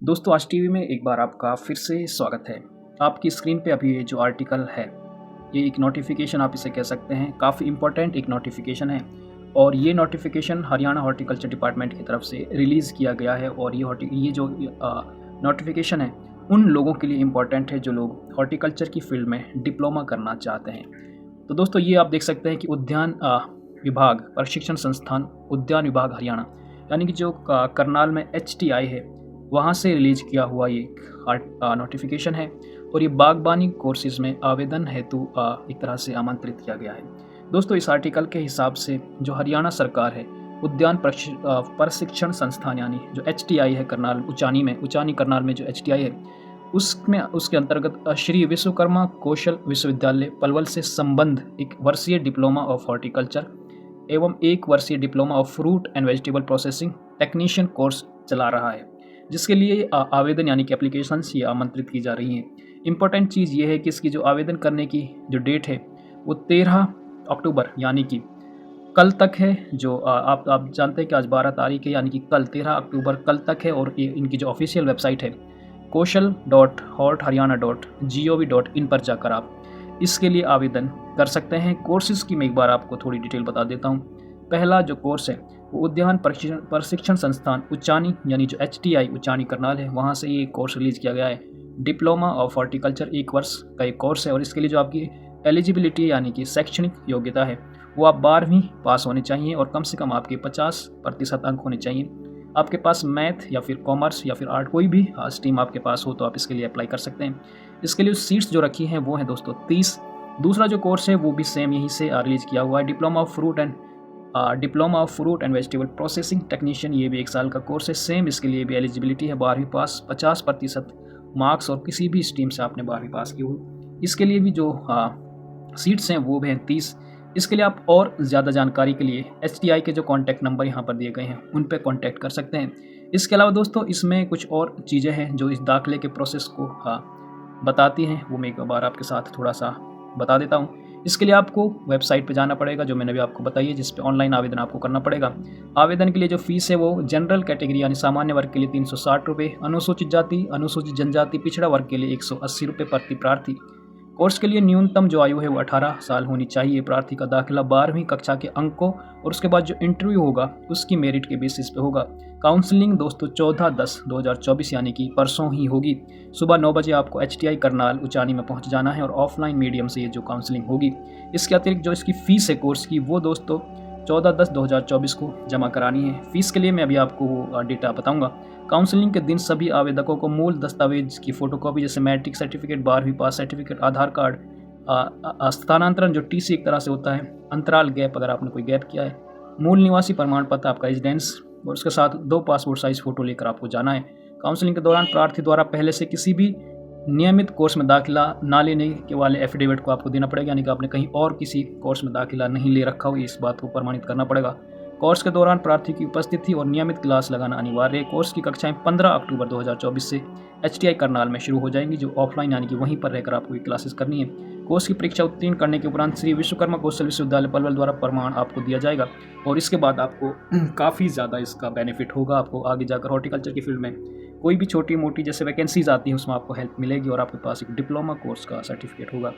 दोस्तों आज टीवी में एक बार आपका फिर से स्वागत है। आपकी स्क्रीन पे अभी ये जो आर्टिकल है, ये एक नोटिफिकेशन आप इसे कह सकते हैं, काफ़ी इम्पोर्टेंट एक नोटिफिकेशन है और ये नोटिफिकेशन हरियाणा हॉर्टिकल्चर डिपार्टमेंट की तरफ से रिलीज़ किया गया है और ये जो नोटिफिकेशन है उन लोगों के लिए इम्पोर्टेंट है जो लोग हॉर्टिकल्चर की फील्ड में डिप्लोमा करना चाहते हैं। तो दोस्तों ये आप देख सकते हैं कि उद्यान विभाग प्रशिक्षण संस्थान उद्यान विभाग हरियाणा यानी कि जो करनाल में HTI है वहाँ से रिलीज किया हुआ ये नोटिफिकेशन है और ये बागबानी कोर्सेज में आवेदन हेतु एक तरह से आमंत्रित किया गया है। दोस्तों इस आर्टिकल के हिसाब से जो हरियाणा सरकार है उद्यान प्रशिक्षण संस्थान यानी जो HTI है करनाल उचानी करनाल में जो HTI है उसके अंतर्गत श्री विश्वकर्मा कौशल विश्वविद्यालय पलवल से संबंध एक वर्षीय डिप्लोमा ऑफ हॉर्टिकल्चर एवं एक वर्षीय diploma of fruit and vegetable processing technician course चला रहा है, जिसके लिए आवेदन यानी कि एप्लीकेशंस ये आमंत्रित की जा रही हैं। इम्पोर्टेंट चीज़ ये है कि इसकी जो आवेदन करने की जो डेट है वो 13 अक्टूबर यानी कि कल तक है। जो आप जानते हैं कि आज 12 तारीख है यानी कि कल 13 अक्टूबर कल तक है और ये इनकी जो ऑफिशियल वेबसाइट है kaushal.hortharyana.gov.in पर जाकर आप इसके लिए आवेदन कर सकते हैं। कोर्सेज़ की मैं एक बार आपको थोड़ी डिटेल बता देता हूँ। पहला जो कोर्स है वो उद्यान प्रशिक्षण संस्थान उचानी यानी जो HTI उचानी करनाल है वहाँ से ये कोर्स रिलीज़ किया गया है। डिप्लोमा ऑफ हॉर्टिकल्चर 1 वर्ष का एक कोर्स है और इसके लिए जो आपकी एलिजिबिलिटी यानी कि शैक्षणिक योग्यता है वो आप 12वीं पास होनी चाहिए और कम से कम आपके 50% अंक होने चाहिए। आपके पास मैथ या फिर कॉमर्स या फिर आर्ट कोई भी स्ट्रीम आपके पास हो तो आप इसके लिए अप्लाई कर सकते हैं। इसके लिए सीट्स जो रखी हैं वो हैं दोस्तों 30। दूसरा जो कोर्स है वो भी सेम यहीं से रिलीज़ किया हुआ है, diploma of fruit and vegetable processing technician. ये भी 1 साल का कोर्स है। सेम इसके लिए भी एलिजिबिलिटी है 12वीं पास, 50% मार्क्स और किसी भी स्ट्रीम से आपने 12वीं पास की हो। इसके लिए भी जो सीट्स हैं वो भी हैं 30। इसके लिए आप और ज़्यादा जानकारी के लिए HTI के जो कॉन्टैक्ट नंबर यहाँ पर दिए गए हैं उन पर कॉन्टैक्ट कर सकते हैं। इसके अलावा दोस्तों इसमें कुछ और चीज़ें हैं जो इस दाखिले के प्रोसेस को बताती हैं, वो मैं एक बार आपके साथ थोड़ा सा बता देता हूँ। इसके लिए आपको वेबसाइट पे जाना पड़ेगा जो मैंने अभी आपको बताई है, जिस पे ऑनलाइन आवेदन आपको करना पड़ेगा। आवेदन के लिए जो फीस है वो जनरल कैटेगरी यानी सामान्य वर्ग के लिए 360 रुपये, अनुसूचित जाति अनुसूचित जनजाति पिछड़ा वर्ग के लिए 180 रुपये प्रति प्रार्थी। कोर्स के लिए न्यूनतम जो आयु है वो 18 साल होनी चाहिए। प्रार्थी का दाखिला 12वीं कक्षा के अंकों और उसके बाद जो इंटरव्यू होगा उसकी मेरिट के बेसिस पे होगा। काउंसलिंग दोस्तों 14/10/2024 यानी कि परसों ही होगी। सुबह 9 बजे आपको HTI करनाल उचानी में पहुंच जाना है और ऑफलाइन मीडियम से ये जो काउंसलिंग होगी। इसके अतिरिक्त जो इसकी फ़ीस है कोर्स की वो दोस्तों 14/10/2024 को जमा करानी है। फ़ीस के लिए मैं अभी आपको वो डेटा बताऊँगा। काउंसलिंग के दिन सभी आवेदकों को मूल दस्तावेज की फ़ोटोकॉपी जैसे मैट्रिक सर्टिफिकेट, 12वीं पास सर्टिफिकेट, आधार कार्ड, स्थानांतरण जो TC एक तरह से होता है, अंतराल गैप अगर आपने कोई गैप किया है, मूल निवासी प्रमाण पत्र आपका रेजिडेंस और उसके साथ 2 पासपोर्ट साइज़ फ़ोटो लेकर आपको जाना है। काउंसलिंग के दौरान प्रार्थी द्वारा पहले से किसी भी नियमित कोर्स में दाखिला ना लेने के वाले एफिडेविट को आपको देना पड़ेगा, यानी कि आपने कहीं और किसी कोर्स में दाखिला नहीं ले रखा हो, इस बात को प्रमाणित करना पड़ेगा। कोर्स के दौरान प्रार्थी की उपस्थिति और नियमित क्लास लगाना अनिवार्य है। कोर्स की कक्षाएं 15 अक्टूबर 2024 से HTI करनाल में शुरू हो जाएंगी, जो ऑफलाइन यानी कि वहीं पर रहकर आपको ये क्लासेस करनी है। कोर्स की परीक्षा उत्तीर्ण करने के उपरांत श्री विश्वकर्मा कौशल विश्वविद्यालय पलवल द्वारा प्रमाण आपको दिया जाएगा और इसके बाद आपको काफ़ी ज़्यादा इसका बेनिफिट होगा। आपको आगे जाकर हॉर्टिकल्चर की फील्ड में कोई भी छोटी मोटी जैसे वैकेंसीज आती हैं उसमें आपको हेल्प मिलेगी और आपके पास एक डिप्लोमा कोर्स का सर्टिफिकेट होगा।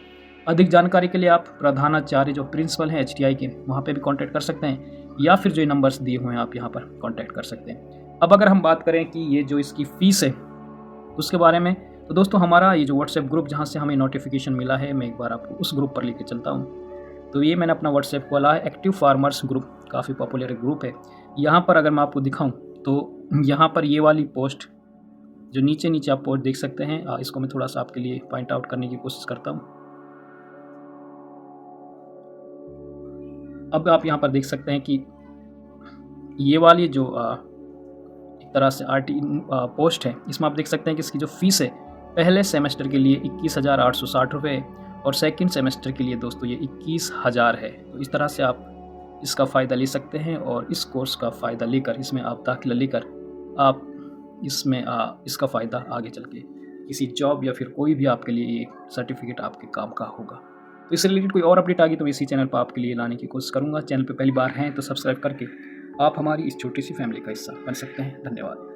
अधिक जानकारी के लिए आप प्रधानाचार्य जो प्रिंसिपल हैं HTI के वहाँ पे भी कांटेक्ट कर सकते हैं या फिर जो नंबर्स दिए हुए हैं आप यहाँ पर कांटेक्ट कर सकते हैं। अब अगर हम बात करें कि ये जो इसकी फ़ीस है उसके बारे में, तो दोस्तों हमारा ये जो व्हाट्सएप ग्रुप जहाँ से हमें नोटिफिकेशन मिला है, मैं एक बार आपको उस ग्रुप पर लेके चलता हूँ। तो ये मैंने अपना व्हाट्सएप खोला है, एक्टिव फार्मर्स ग्रुप, काफ़ी पॉपुलर ग्रुप है। यहाँ पर अगर मैं आपको दिखाऊँ तो यहाँ पर ये वाली पोस्ट जो नीचे आप पोस्ट देख सकते हैं, इसको मैं थोड़ा सा आपके लिए पॉइंट आउट करने की कोशिश करता हूँ। अब आप यहाँ पर देख सकते हैं कि ये वाली जो एक तरह से पोस्ट है, इसमें आप देख सकते हैं कि इसकी जो फ़ीस है पहले सेमेस्टर के लिए 21,860 रुपये और सेकंड सेमेस्टर के लिए दोस्तों ये 21,000 है। तो इस तरह से आप इसका फ़ायदा ले सकते हैं और इस कोर्स का फ़ायदा लेकर इसमें आप दाखिला लेकर आप इसमें इसका फ़ायदा आगे चल के किसी जॉब या फिर कोई भी आपके लिए ये सर्टिफिकेट आपके काम का होगा। तो इससे रिलेटेड कोई और अपडेट आ गई तो इसी चैनल पर आपके लिए लाने की कोशिश करूँगा। चैनल पर पहली बार हैं तो सब्सक्राइब करके आप हमारी इस छोटी सी फैमिली का हिस्सा बन सकते हैं। धन्यवाद।